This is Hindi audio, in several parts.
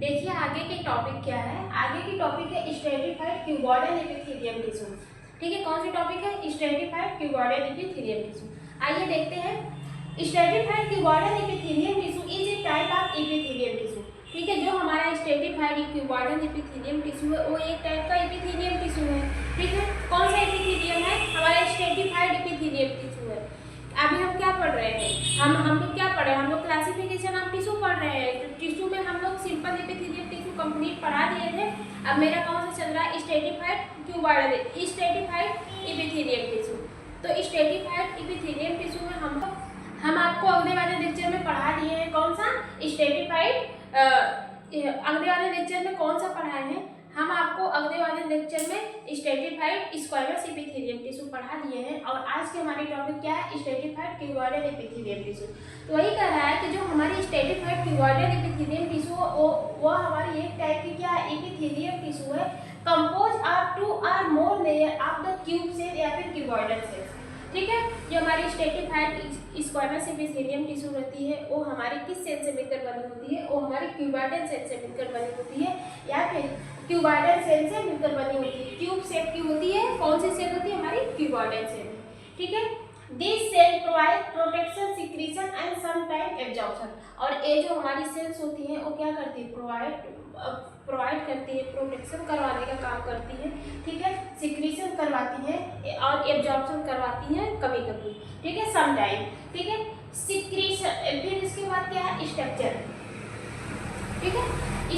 देखिए आगे के टॉपिक क्या है। आगे की टॉपिक है स्ट्रेटिफाइड क्यूबॉइडल एपिथेलियम टिश्यू। ठीक है, कौन सी टॉपिक है? Stratified cuboidal epithelium tissue. आइए देखते हैं। Stratified cuboidal epithelium tissue is a type of epithelium tissue. ठीक है, जो हमारा स्ट्रेटिफाइड क्यूबॉइडल एपिथेलियम टिश्यू है वो एक टाइप का एपिथेलियम टिश्यू है। ठीक है, कौन सा एपिथेलियम है? हमारा स्ट्रेटिफाइड एपिथेलियम टिश्यू है। अभी हम क्या पढ़ रहे हैं? हम लोग क्या पढ़ रहे हैं? हम लोग क्लासिफिकेशन ऑफ टिश्यू पढ़ रहे हैं। तो टिश्यू में हम लोग सिंपल एपिथेलियम टिश्यू कंप्लीट पढ़ा दिए थे। अब मेरा कौन सा चल रहा है? Stratified cuboidal stratified epithelium tissue. तो स्ट्रेटिफाइड एपिथेलियम टिश्यू में हम आपको अगले वाले लेक्चर में पढ़ा दिए हैं। कौन सा? स्ट्रेटिफाइड। अगले वाले लेक्चर में कौन सा पढ़ाए हैं? हम आपको अगले वाले लेक्चर में स्ट्रेटिफाइड स्क्वायरस एपिथेलियम टिश्यू पढ़ा दिए हैं। और आज के हमारे टॉपिक क्या है? Stratified cuboidal epithelium tissue. तो वही कह रहा है कि जो हमारी स्ट्रेटिफाइड क्यूबॉइडल एपिथेलियम टिश्यू वो हमारी एक टाइप की क्या है? एपिथेलियम टिश्यू है, कंपोज ऑफ 2 और more layer of the cube cell या फिर क्यूबॉइडल सेल्स। ठीक है, जो हमारी स्ट्रेटिफाइड स्क्वायरस एपिथेलियम टिश्यू रहती है वो हमारी किस सेल से मिलकर बनी होती है? वो हमारी क्यूबॉइडल सेल से मिलकर बनी होती है या फिर क्यूबॉइडल सेल से मिलकर बनी होती है। ट्यूब शेप की होती है। कौन सी सेल होती है? हमारी क्यूबॉइडल सेल। ठीक है, this cell provide protection, secretion and some time absorption. और ये जो हमारी सेल्स होती हैं वो क्या करती है? प्रोवाइड करती है, प्रोटेक्शन करवाने का काम करती है। ठीक है, सिक्रीशन करवाती है और एब्जॉर्प्शन करवाती है कभी कभी। ठीक है, सम टाइम। ठीक है, सिक्रीशन। फिर इसके बाद क्या है? स्ट्रक्चर। ठीक है,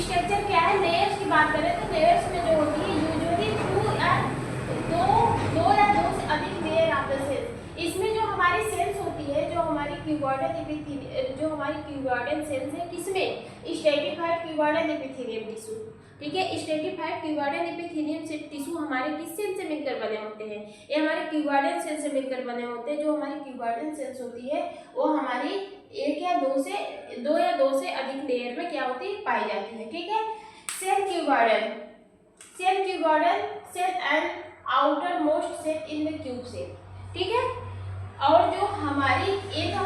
स्ट्रक्चर क्या है? लेयर्स की बात करें तो लेयर्स में जो होती है यूजुअली दो या दो से अधिक लेयर ऑफ द सेल्स। इसमें जो हमारी सेल्स होती है, जो हमारी क्यूबॉइडल सेल्स है, किसमें? Stratified cuboidal epithelium tissue. ठीक है, स्ट्रेटिफाइड क्यूबॉइडल एपिथेलियम टिश्यू हमारे किस सेल से मिलकर बने होते हैं? ये हमारे क्यूबॉइडल सेल से मिलकर बने होते हैं। जो हमारी क्यूबॉइडल सेल्स होती है वो हमारी एक या दो से अधिक लेयर में क्या होती है? पाई जाती है। ठीक है, cell cuboidal cell and outer most cell in the cube cell. ठीक है, और जो हमारी एक तो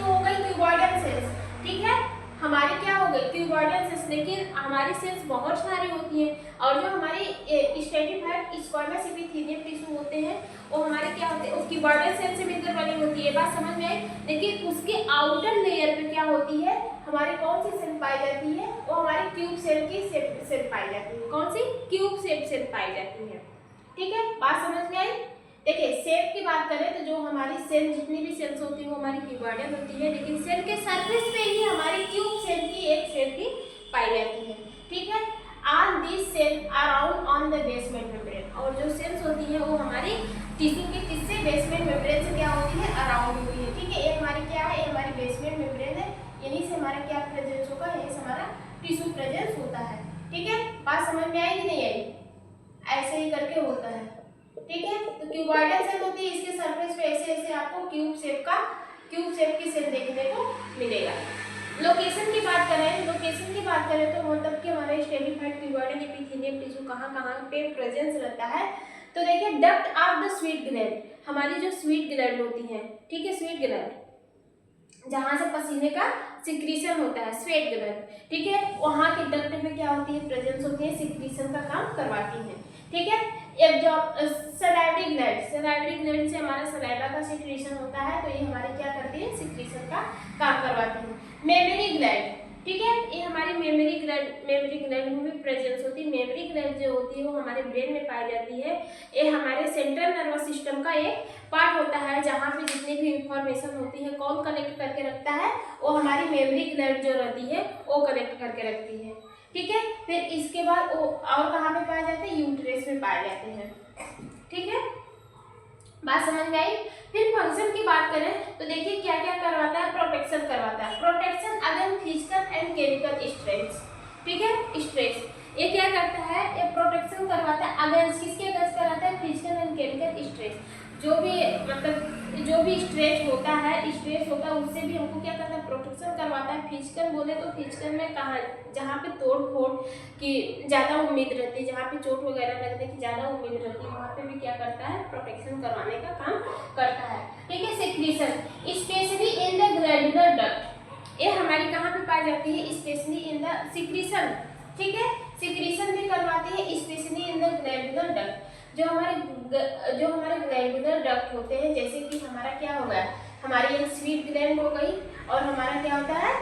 हो गई क्यूबॉइडल सेल्स। ठीक है, हमारी क्या हो गई? Cuboidal cells. लेकिन हमारी सेल्स बहुत सारी होती हैं और जो हमारी स्ट्रेटिफाइड स्क्वायरस एपिथेलियम टिश्यू होते हैं वो हमारे क्या होते हैं? उसकी बॉर्डर सेल से मिलकर बनी होती है। बात समझ में आई? लेकिन उसके आउटर लेयर पे क्या होती है? हमारी कौन सी सेल पाई जाती है? वो हमारी क्यूब सेल की सेल पाई जाती है। कौन सी? क्यूब सेल पाई जाती है। ठीक है, बात समझ में आई? देखिए, सेल की बात करें तो जो हमारी सेल, जितनी भी सेल्स होती है वो हमारी क्यूबॉइडल होती है, लेकिन सेल के सरफेस पे ही हमारी क्यूब सेल की पाई जाती है। ठीक है, on this cell around on the basement membrane. और जो सेल्स होती है वो हमारी टिश्यू के किससे? बेसमेंट मेम्ब्रेन से क्या होती है? अराउंड हुई है। ठीक है, ये हमारी क्या है? ये हमारी बेसमेंट मेम्ब्रेन है। यहीं से हमारा क्या प्रेजेंस होगा? यहीं से हमारा टिश्यू प्रेजेंस होता है। ठीक है, बात समझ में आई कि नहीं आई? ऐसे ही करके होता है। ठीक है, तो क्यूबॉइडल सेल होती है, इसके सरफेस पे ऐसे आपको क्यूब शेप की सेल देखने को मिलेगा। लोकेशन की बात करें तो मतलब कि हमारे स्ट्रेटिफाइड क्यूबॉइडल एपिथेलियम टिश्यू कहाँ पे प्रेजेंस रहता है? तो देखिए, duct of the sweet gland. हमारी जो स्वीट ग्लैंड होती है, ठीक है, स्वीट ग्लैंड जहाँ से पसीने का सिक्रीशन होता है, स्वेट ग्लैंड। ठीक है, वहाँ की डक्ट में क्या होती है? प्रेजेंस होती है, सिक्रीशन का काम करवाती है। ठीक है, सलाइवरी ग्लैंड से हमारा सलाइवा का सिक्रीशन होता है, तो ये हमारे क्या करती है? सिक्रीशन का काम करवाती है। Mammary gland. ठीक है, ये हमारी मेमरी ग्लैंड में भी प्रेजेंस होती है। मेमरी ग्लैंड जो होती है वो हमारे ब्रेन में पाई जाती है। ये हमारे सेंट्रल नर्वस सिस्टम का एक पार्ट होता है, जहाँ पे जितनी भी इंफॉर्मेशन होती है कौन कलेक्ट करके रखता है? वो हमारी मेमरी ग्लैंड जो रहती है वो कलेक्ट करके रखती है। ठीक है, फिर इसके बाद वो और कहाँ पे पाए जाते हैं? यूट्रस में पाए जाते हैं। ठीक है, बात समझ में आई? फिर फंक्शन की बात करें तो देखिए क्या क्या करवाता है? प्रोटेक्शन करवाता है। Protection against physical and chemical stress. ठीक है, स्ट्रेस ये क्या करता है? ये प्रोटेक्शन करवाता है अगेंस्ट, किसके अगेंस्ट कराता है? Physical and chemical stress. जो भी स्ट्रेस होता है उससे भी हमको क्या करता है? प्रोटेक्शन करवाता है। फिजिकल बोले तो फिजिकल में कहाँ? जहाँ पे तोड़ फोड़ की ज़्यादा उम्मीद रहती है, जहाँ पे चोट वगैरह लगने की ज़्यादा उम्मीद रहती है, वहाँ पे भी क्या करता है? प्रोटेक्शन करवाने का काम करता है। ठीक है, secretion specially in the glandular duct. ये हमारी कहाँ पे पाई जाती है? स्पेशली इन द सिक्रीशन ठीक है। सिक्रीशन भी करवाती है specially in the glandular duct. जो हमारे ग्लैंडुलर डक्ट होते हैं, जैसे कि हमारा क्या हो गया, हमारी एक स्वीट ग्लैंड हो गई और हमारा क्या होता है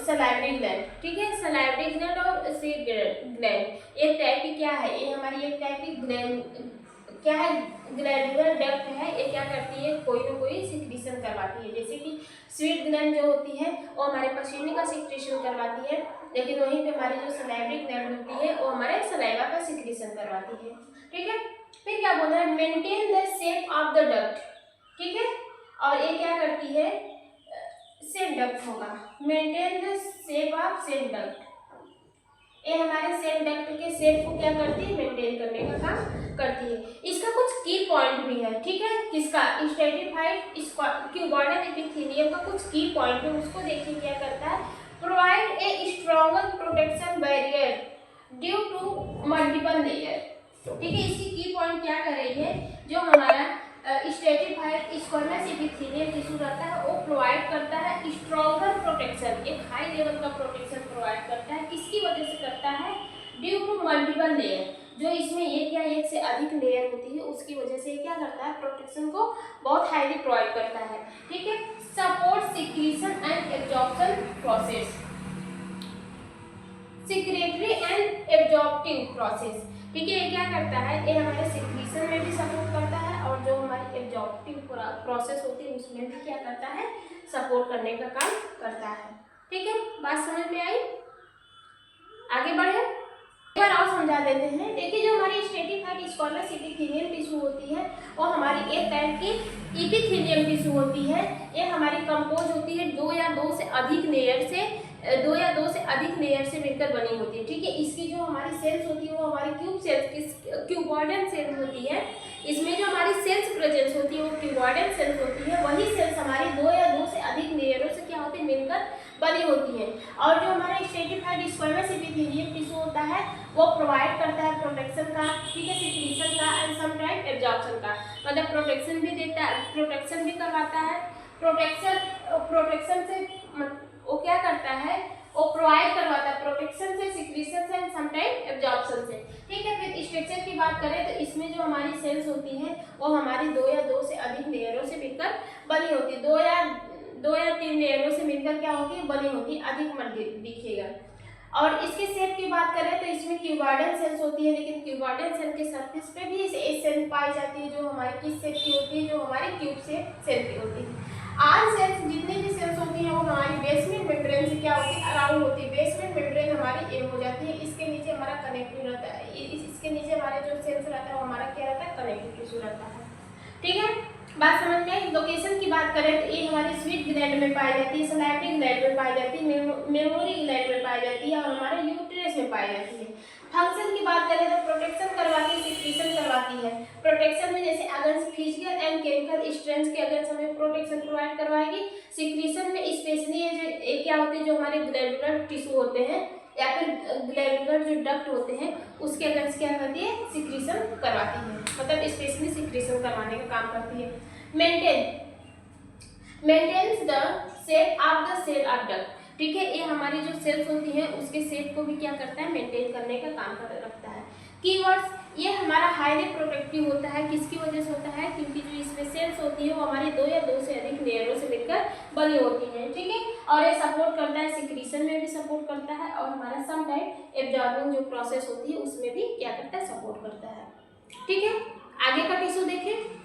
सलाइवरी ग्लैंड, ठीक है। सलाइवरी ग्लैंड और स्वीट ग्लैंड एक टाइप की क्या है, ये हमारी एक टाइप की ग्लैंड क्या है, ग्लैंडुलर डक्ट है। ये क्या करती है, कोई ना कोई सिक्रीशन करवाती है। जैसे कि स्वीट ग्लैंड जो होती है वो हमारे पसीने का सिक्रीशन करवाती है, लेकिन वहीं पे हमारी जो सलाइवरी ग्लैंड होती है वो हमारे सलाइवा का सिक्रीशन करवाती है, ठीक है। फिर क्या बोल रहा है, maintain the shape of the duct, ठीक है। और ये क्या करती है, सेल डक्ट होगा, maintain the shape of cell duct. ये हमारे सेल डक्ट के शेप को क्या करती है, मेंटेन करने का काम करती है। इसका कुछ की पॉइंट भी है, ठीक है। किसका, स्ट्रेटिफाइड क्यूबॉइडल एपिथेलियम का कुछ की पॉइंट है, उसको देखिए क्या करता है, provide a stronger protection barrier due to multiple layer, ठीक है। इसकी की पॉइंट क्या कर रही है, जो हमारा स्ट्रेटिफाइड स्क्वामस एपिथेलियल टिश्यू रहता है वो प्रोवाइड करता है स्ट्रॉन्गर प्रोटेक्शन, एक हाई लेवल का प्रोटेक्शन प्रोवाइड करता है। किसकी वजह से करता है, ड्यू टू मल्टीपल लेयर, जो इसमें एक या एक से अधिक लेयर होती है उसकी वजह से क्या करता है, प्रोटेक्शन को बहुत हाईली प्रोवाइड करता है, ठीक है। Support secretion and absorption process, secretory and absorptive process, ठीक है। ये क्या करता है, ये हमारे सिक्रीशन में भी सपोर्ट करता है और जो हमारी एब्जॉर्प्टिव प्रोसेस होती है उसमें भी क्या करता है, सपोर्ट करने का काम करता है, ठीक है। बात समझ में आई, आगे बढ़े, एक बार और समझा देते हैं। देखिए जो हमारी स्ट्रेटिफाइड स्क्वामस एपिथेलियल टिश्यू होती है वो हमारी एक टाइप की एपिथेलियल टिश्यू होती है। ये हमारी कंपोज होती है दो या दो से अधिक लेयर से मिलकर बनी होती है, ठीक है। इसकी जो हमारी सेल्स होती है वो हमारी क्यूबॉइडल सेल्स होती है। इसमें जो हमारी सेल्स प्रेजेंस होती है वो क्यूबॉइडल सेल्स होती है। वही सेल्स हमारी दो या दो से अधिक लेयरों से क्या होती है, मिलकर बनी होती है। और जो हमारा स्ट्रेटिफाइड स्क्वामस एपिथेलियल टिश्यू होता है वो प्रोवाइड करता है प्रोटेक्शन का, ठीक है, सिक्रीशन का एंड समटाइम एब्जॉर्प्शन का, मतलब प्रोटेक्शन भी देता है, प्रोटेक्शन भी करवाता है। प्रोटेक्शन से वो क्या करता है, वो प्रोवाइड करवाता है प्रोटेक्शन से, सिक्रीशन से एंड समटाइम एब्जॉर्प्शन से, ठीक है। फिर स्ट्रक्चर की बात करें तो इसमें जो हमारी सेल्स होती हैं वो हमारी दो या दो से अधिक लेयरों से मिलकर बनी होती है, दो या तीन लेयरों से मिलकर क्या होती है, बनी होती है, अधिक मत दिखेगा। और इसके शेप की बात करें तो इसमें क्यूबॉइडल सेल्स होती है, लेकिन क्यूबॉइडल सेल के सरफेस पे भी एक सेल पाई जाती है जो हमारी किस सेल की होती है, जो हमारी क्यूब सेल की होती है। आल सेल्स, जितनी भी सेल्स होती हैं वो हमारी बेसमेंट मेम्ब्रेन से क्या होती है, अराउंड होती है। बेसमेंट मेम्ब्रेन हमारी एम हो जाती है, इसके नीचे हमारा कनेक्टिव रहता है, इसके नीचे हमारे जो सेल्स रहता है वो हमारा क्या रहता है, कनेक्टिव टिश्यू रहता है, ठीक है। बात समझ में। लोकेशन की बात करें तो ये हमारी स्वीट ग्लैंड में पाई जाती है, सलाइवरी ग्लैंड में पाई जाती है, मेमोरी ग्लैंड में पाई जाती है और हमारे यूट्रस में पाई जाती है। फंक्शन की बात करें तो प्रोटेक्शन करवाती है, सिक्रीशन करवाती है। प्रोटेक्शन में जैसे against physical and chemical strength के अगेंस्ट हमें प्रोटेक्शन प्रोवाइड करवाएगी। सिक्रीशन में स्पेशली ये क्या होती है, जो हमारे ग्लैंडुलर टिश्यू होते हैं या फिर ग्लैंडुलर जो डक्ट होते हैं उसके अगेंस्ट क्या करती है, सिक्रीशन करवाती है, मतलब स्पेशली सिक्रीशन करवाने का काम करती है। Maintains the shape of the cell of duct, ठीक है। ये हमारी जो सेल्स होती हैं उसके शेप को भी क्या करता है, मेंटेन करने का काम रखता है। कीवर्ड्स, ये हमारा हाईली प्रोटेक्टिव होता है, किसकी वजह से होता है, क्योंकि जो इसमें सेल्स होती है वो हमारी दो या दो से अधिक लेयरों से मिलकर बनी होती हैं, ठीक है। और ये सपोर्ट करता है, सिक्रीशन में भी सपोर्ट करता है और हमारा सम टाइम एब्जॉर्बिंग जो प्रोसेस होती है उसमें भी क्या करता है, सपोर्ट करता है, ठीक है। आगे का टिश्यू देखें।